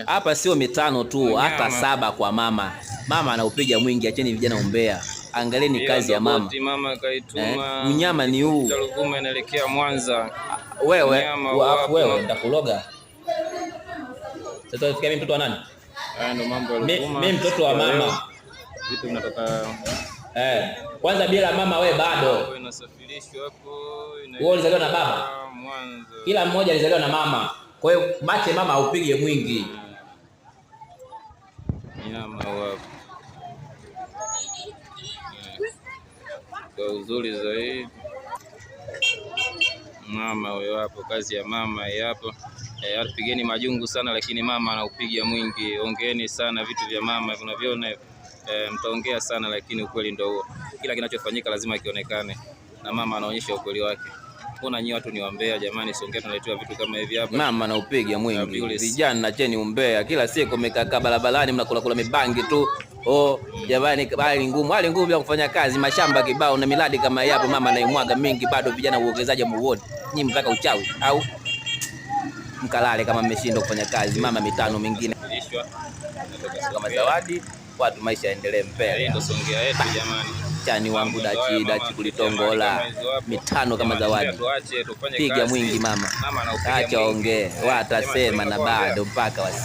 Hapa sio mitano tu, hata 7 kwa mama. Mama anaupiga mwingi, acheni vijana umbea. Angalieni kazi ya mama. Mama kaituma. Unyama ni huu. Ruvuma inaelekea Mwanza. Wewe nitakuloga. Sasa unafikia mimi mtoto wa nani? Ndo mambo ya Ruvuma. Mimi mtoto wa mama. Vitu vinatoka kwanza bila mama we bado. Inasafirishwa hapo. Wewe ulizaliwa na baba? Mwanza. Kila mmoja alizaliwa na mama. Kwa hiyo mache mama aupige mwingi. Nyama wapo. Kwa uzuri zaidi. Mama huyo hapo, kazi ya mama hapo. Pigeni majungu sana, lakini mama anaupiga mwingi. Ongeeni sana vitu vya mama unavyoona. Mtaongea sana, lakini ukweli ndio huo. Kila kinachofanyika lazima kionekane, na mama anaonyesha ukweli wake. Mbona nyinyi watu ni wambea jamani? Songea tunaletewa vitu kama hivi hapa. Mama anaupiga mwingi. Vijana nacheni umbea. Kila siku mmekaa barabarani mnakula mibangi tu. Jamani, hali ngumu bila kufanya kazi, mashamba kibao na miradi kama yapo, mama anaimwaga mingi. Bado vijana uongezaji muone. Nyinyi mtaka uchawi au mkalale kama mmeshindwa kufanya kazi? Mama mitano mingine kama zawadi, watu maisha yaendelee mbele. Ndio Songea yetu jamani. Chani wangu dachi kulitongola mitano kama zawadi. Piga mwingi mama. Acha ongee, watasema na bado mpaka waseme.